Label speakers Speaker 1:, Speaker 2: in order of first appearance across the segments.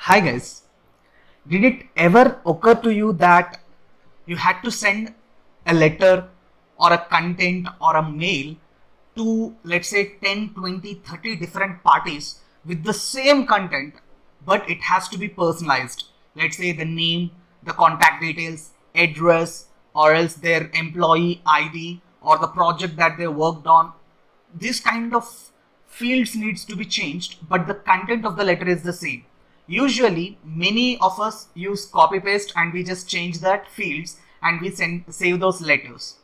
Speaker 1: Hi guys, did it ever occur to you that you had to send a letter or a content or a mail to, let's say, 10, 20, 30 different parties with the same content, but it has to be personalized? Let's say the name, the contact details, address, or else their employee ID or the project that they worked on. This kind of fields needs to be changed, but the content of the letter is the same. Usually many of us use copy paste and we just change that fields and we save those letters.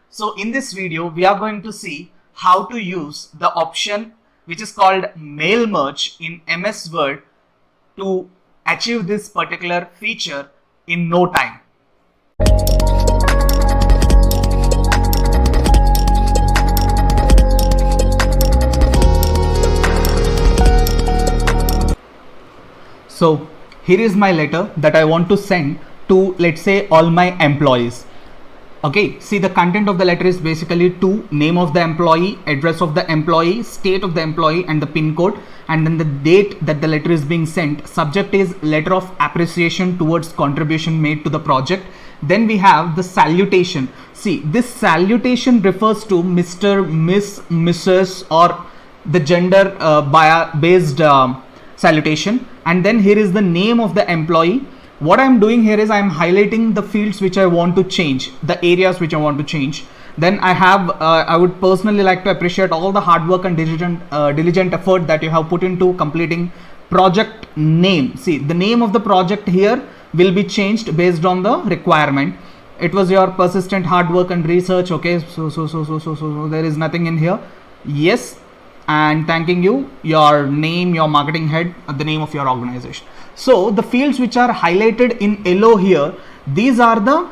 Speaker 1: So in this video we are going to see how to use the option which is called mail merge in MS Word to achieve this particular feature in no time. So here is my letter that I want to send to, let's say, all my employees. Okay, see, the content of the letter is basically to name of the employee, address of the employee, state of the employee and the pin code, and then the date that the letter is being sent. Subject is letter of appreciation towards contribution made to the project. Then we have the salutation. See, this salutation refers to Mr., Miss, Mrs. or the gender based salutation. And then here is the name of the employee. What I'm doing here is I'm highlighting the fields which I want to change, the areas which I want to change. Then I would personally like to appreciate all the hard work and diligent effort that you have put into completing project name. See, the name of the project here will be changed based on the requirement. It was your persistent hard work and research. Okay, so there is nothing in here. Yes, and thanking you, your name, your marketing head, the name of your organization. So the fields which are highlighted in yellow here, these are the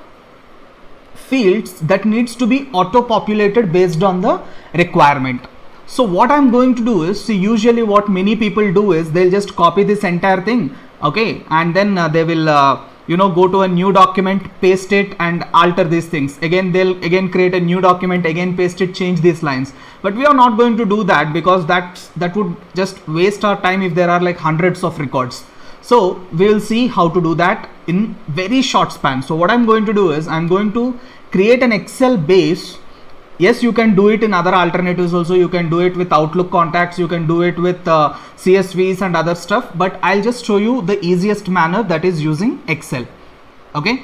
Speaker 1: fields that needs to be auto populated based on the requirement. So what I'm going to do is, see, usually what many people do is they'll just copy this entire thing, okay, and then they will go to a new document, paste it and alter these things. Again, they'll create a new document, again paste it, change these lines. But we are not going to do that because that would just waste our time if there are like hundreds of records. So we will see how to do that in very short span. So what I'm going to do is I'm going to create an Excel base. Yes, you can do it in other alternatives also. You can do it with Outlook contacts, you can do it with CSVs and other stuff, but I'll just show you the easiest manner, that is using Excel. Okay,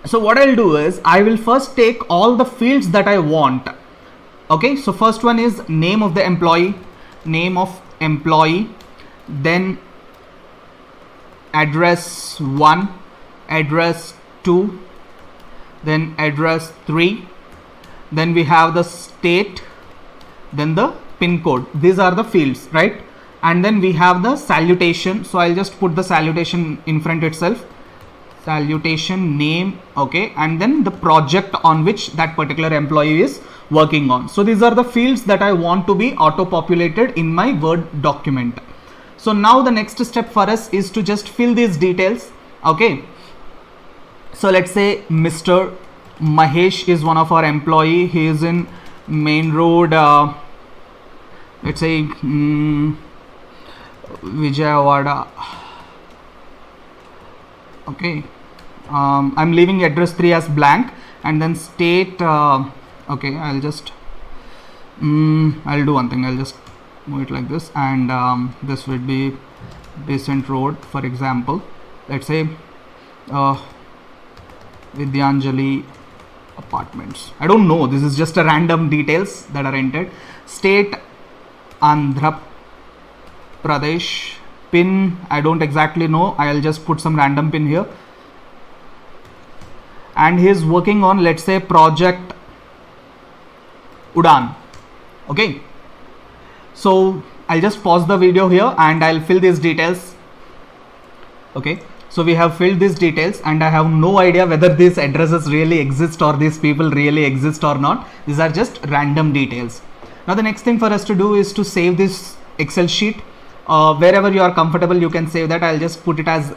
Speaker 1: so what I'll do is I will first take all the fields that I want. Okay, so first one is name of the employee, then address 1, address 2, then address 3, then we have the state, then the pin code. These are the fields, right? And then we have the salutation. So I'll just put the salutation in front itself, salutation name, okay, and then the project on which that particular employee is working on. So these are the fields that I want to be auto populated in my Word document. So now the next step for us is to just fill these details. Okay, so let's say Mr. Mahesh is one of our employee. He is in Main Road, let's say Vijayawada. Okay, I'm leaving address 3 as blank, and then state, okay, I'll just I'll do one thing, I'll just move it like this, and this would be Decent Road, for example. Let's say Vidyanjali Apartments. I don't know, this is just a random details that are entered. State Andhra Pradesh, pin I don't exactly know, I'll just put some random pin here, and he's working on, let's say, project Udan. Okay, so I'll just pause the video here and I'll fill these details. Okay, so we have filled these details and I have no idea whether these addresses really exist or these people really exist or not. These are just random details. Now the next thing for us to do is to save this Excel sheet. Wherever you are comfortable, you can save that. I'll just put it as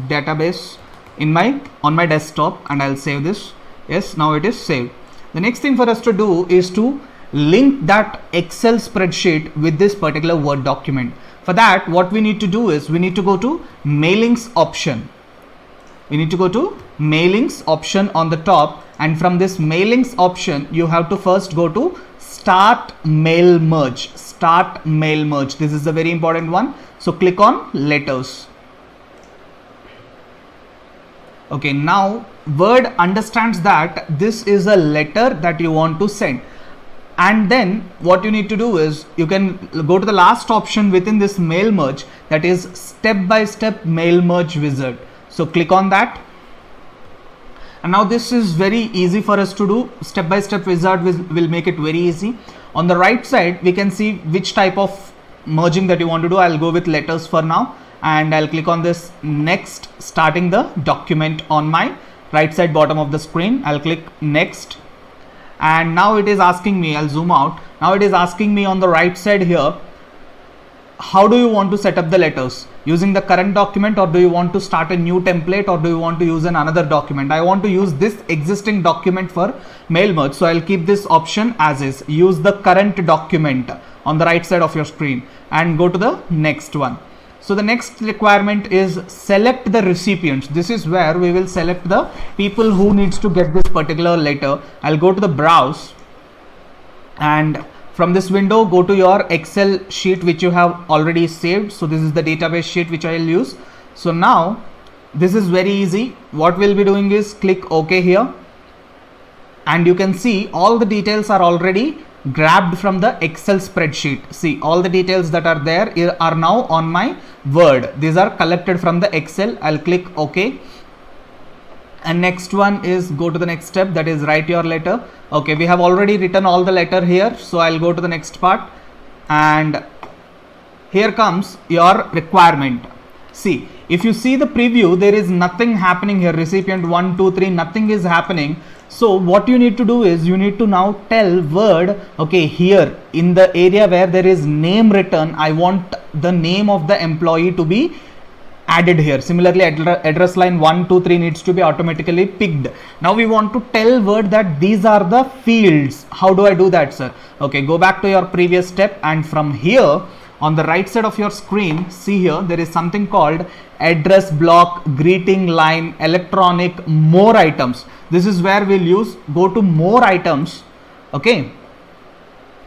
Speaker 1: database on my desktop and I'll save this. Yes, now it is saved. The next thing for us to do is to link that Excel spreadsheet with this particular Word document. For that, what we need to do is we need to go to mailings option. We need to go to mailings option on the top, and from this mailings option you have to first go to start mail merge. Start mail merge, this is a very important one. So click on letters. Okay, now Word understands that this is a letter that you want to send, and then what you need to do is you can go to the last option within this mail merge, that is step by step mail merge wizard. So click on that, and now this is very easy for us to do. Step by step wizard will make it very easy. On the right side we can see which type of merging that you want to do. I'll go with letters for now, and I'll click on this next, starting the document on my right side bottom of the screen. I'll click next, and now it is asking me, I'll zoom out. Now it is asking me on the right side here, how do you want to set up the letters? Using the current document, or do you want to start a new template, or do you want to use another document? I want to use this existing document for mail merge, so I'll keep this option as is. Use the current document on the right side of your screen and go to the next one. So the next requirement is select the recipients. This is where we will select the people who needs to get this particular letter. I'll go to the browse, and from this window go to your Excel sheet which you have already saved. So this is the database sheet which I will use. So now this is very easy. What we'll be doing is click OK here, and you can see all the details are already grabbed from the Excel spreadsheet. See, all the details that are there are now on my Word. These are collected from the Excel. I'll click OK, and next one is go to the next step, that is write your letter. Okay, we have already written all the letter here, so I'll go to the next part, and here comes your requirement. See, if you see the preview, there is nothing happening here. Recipient 1, 2, 3, nothing is happening. So what you need to do is you need to now tell Word, okay, here in the area where there is name written, I want the name of the employee to be added here. Similarly, address line 1, 2, 3 needs to be automatically picked. Now we want to tell Word that these are the fields. How do I do that, sir? Okay, go back to your previous step, and from here on the right side of your screen, see here there is something called address block, greeting line, electronic, more items. This is where we'll go to more items. Okay,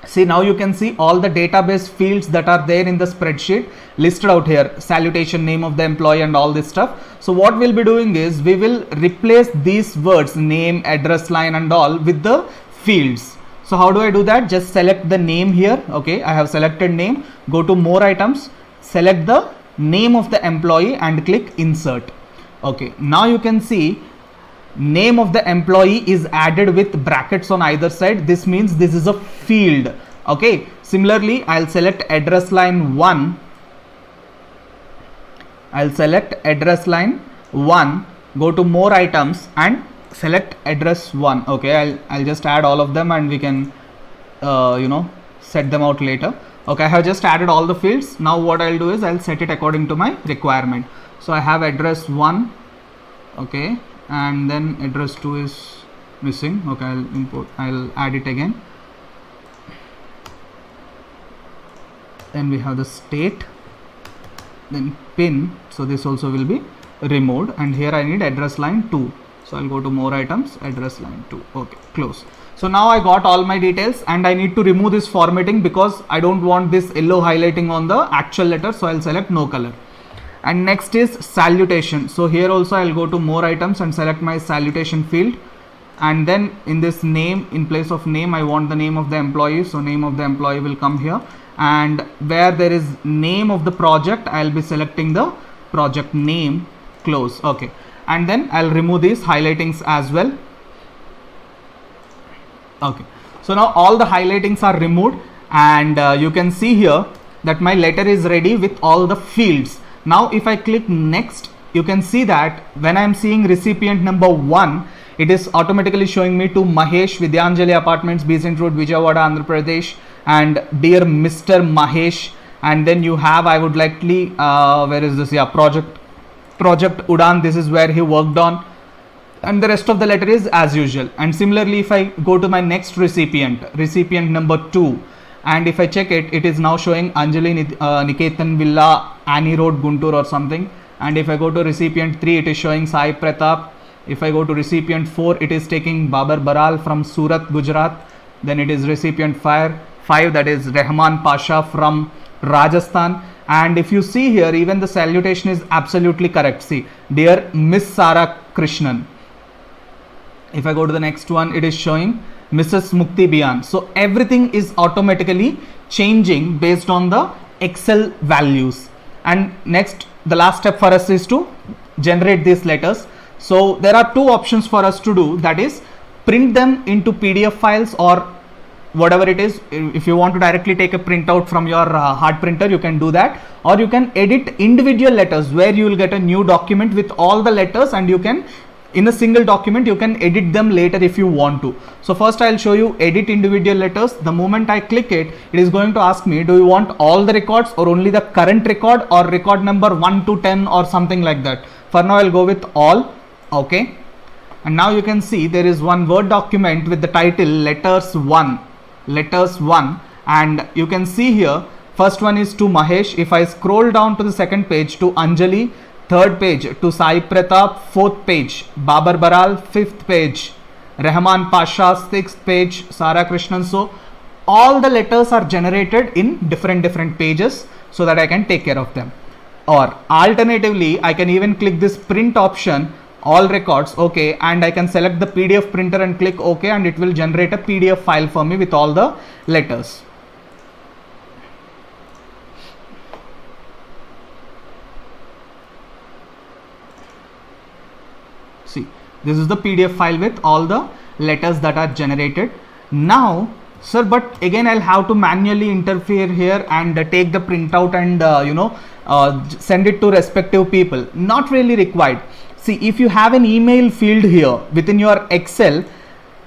Speaker 1: see, now you can see all the database fields that are there in the spreadsheet listed out here, salutation, name of the employee, and all this stuff. So what we'll be doing is we will replace these words, name, address line and all, with the fields. So how do I do that? Just select the name here. Okay, I have selected name. Go to more items, select the name of the employee and click insert. Okay, now you can see name of the employee is added with brackets on either side. This means this is a field. Okay, similarly I'll select address line 1. I'll select address line 1, go to more items and select address 1. Okay, I'll just add all of them, and we can set them out later. Okay, I have just added all the fields. Now what I'll do is I'll set it according to my requirement. So I have address 1, okay, and then address 2 is missing. Okay, I'll add it again. Then we have the state, then pin, so this also will be removed, and here I need address line 2. So I'll go to more items, address line 2. Okay, close. So now I got all my details, and I need to remove this formatting because I don't want this yellow highlighting on the actual letter. So I'll select no color. And next is salutation. So here also I'll go to more items and select my salutation field. And then in this name, in place of name, I want the name of the employee. So name of the employee will come here. And where there is name of the project, I'll be selecting the project name, close. Okay. And then I'll remove these highlightings as well. Okay, so now all the highlightings are removed, and you can see here that my letter is ready with all the fields. Now if I click next, you can see that when I am seeing recipient number 1, it is automatically showing me to Mahesh, Vidyanjali Apartments, Besant Road, Vijayawada, Andhra Pradesh, and dear Mr. Mahesh. And then you have, I would likely, where is this? Yeah, project Udan, this is where he worked on, and the rest of the letter is as usual. And similarly, if I go to my next recipient number 2, and if I check it, it is now showing Anjali Niketan Villa, Annie Road, Guntur or something. And if I go to recipient 3, it is showing Sai Pratap. If I go to recipient 4, it is taking Babar Baral from Surat, Gujarat. Then it is recipient 5, that is Rehman Pasha from Rajasthan. And if you see here, even the salutation is absolutely correct. See, dear Miss Sara Krishnan. If I go to the next one, it is showing Mrs. Mukti Bian. So everything is automatically changing based on the Excel values. And next, the last step for us is to generate these letters. So there are two options for us to do, that is print them into PDF files or whatever it is. If you want to directly take a printout from your hard printer, you can do that, or you can edit individual letters where you will get a new document with all the letters, and you can, in a single document, you can edit them later if you want to. So first I'll show you edit individual letters. The moment I click it, it is going to ask me, do you want all the records or only the current record or record number 1 to 10 or something like that. For now I'll go with all. Okay, and now you can see there is one Word document with the title letters 1, and you can see here first one is to Mahesh. If I scroll down to the second page, to Anjali, third page to Sai Pratap, fourth page Babar Baral, fifth page Rehman Pasha, sixth page Sara Krishnan. So all the letters are generated in different pages so that I can take care of them. Or alternatively, I can even click this print option, all records, okay, and I can select the PDF printer and click OK, and it will generate a PDF file for me with all the letters. See, this is the PDF file with all the letters that are generated. Now, sir, but again I'll have to manually interfere here and take the printout and send it to respective people. Not really required. See, if you have an email field here within your Excel,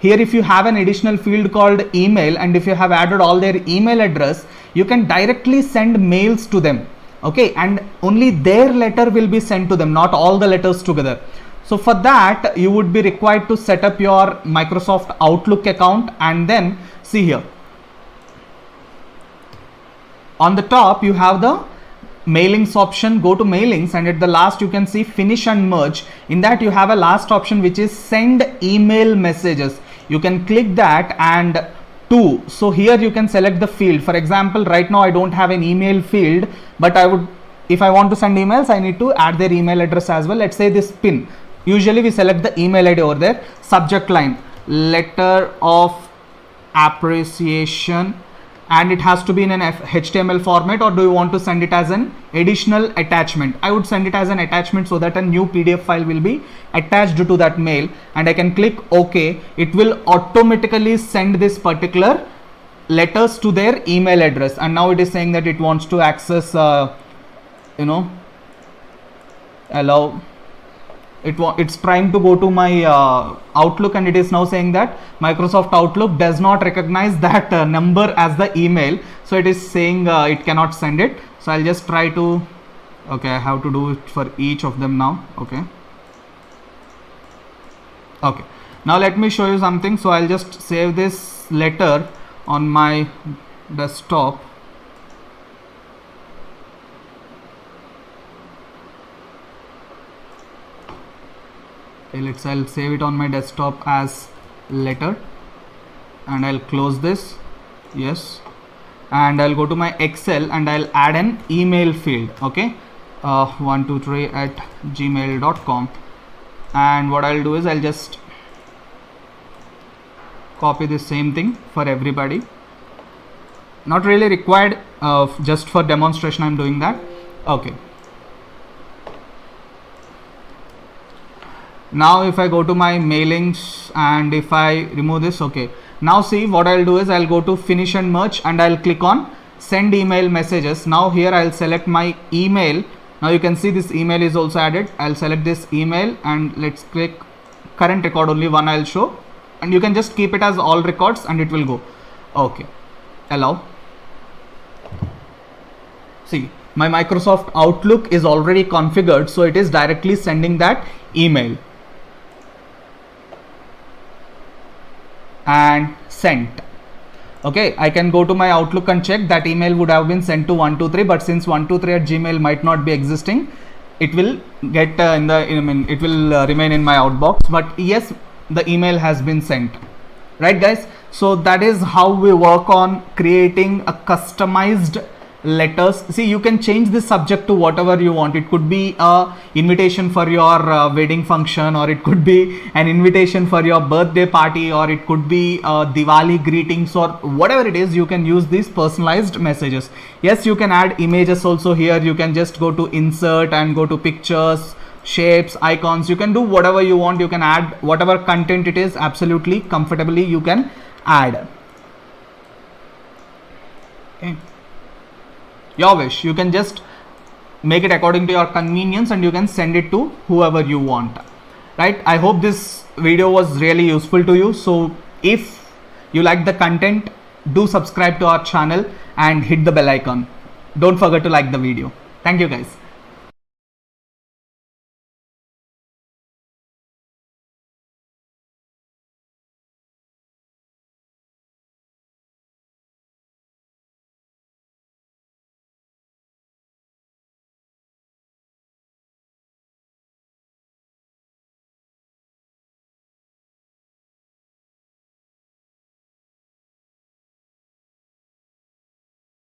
Speaker 1: here if you have an additional field called email, and if you have added all their email address, you can directly send mails to them. Okay, and only their letter will be sent to them, not all the letters together. So for that, you would be required to set up your Microsoft Outlook account, and then see here. On the top, you have the mailings option. Go to mailings, and at the last you can see finish and merge. In that you have a last option which is send email messages. You can click that and to. So here you can select the field. For example, right now I don't have an email field, but if I want to send emails, I need to add their email address as well. Let's say this pin. Usually we select the email ID over there. Subject line, letter of appreciation, and it has to be in an HTML format, or do you want to send it as an additional attachment? I would send it as an attachment so that a new PDF file will be attached to that mail, and I can click OK. It will automatically send this particular letters to their email address, and now it is saying that it wants to access allow. It's trying to go to my Outlook, and it is now saying that Microsoft Outlook does not recognize that number as the email, so it is saying it cannot send it. So I'll just try to, okay, I have to do it for each of them now. Okay, now let me show you something. So I'll just save this letter on my desktop. Okay, I'll save it on my desktop as letter, and I'll close this. Yes, and I'll go to my Excel and I'll add an email field. Okay, 123@gmail.com, and what I'll do is I'll just copy the same thing for everybody. Not really required, just for demonstration I'm doing that. Okay, now if I go to my mailings and if I remove this, okay, now see what I'll do is I'll go to finish and merge, and I'll click on send email messages. Now here I'll select my email. Now you can see this email is also added. I'll select this email and let's click current record, only one I'll show, and you can just keep it as all records and it will go. Okay, allow. See, my Microsoft Outlook is already configured, so it is directly sending that email. And sent. Okay, I can go to my Outlook and check that email would have been sent to 123, but since 123 at Gmail might not be existing, it will get it will remain in my outbox. But yes, the email has been sent. Right, guys? So that is how we work on creating a customized letters. See, you can change the subject to whatever you want. It could be a invitation for your wedding function, or it could be an invitation for your birthday party, or it could be Diwali greetings, or whatever it is. You can use these personalized messages. Yes, you can add images also here. You can just go to insert and go to pictures, shapes, icons. You can do whatever you want. You can add whatever content it is. Absolutely comfortably you can add. Okay, your wish. You can just make it according to your convenience and you can send it to whoever you want. Right, I hope this video was really useful to you. So if you like the content, do subscribe to our channel and hit the bell icon. Don't forget to like the video. Thank you, guys.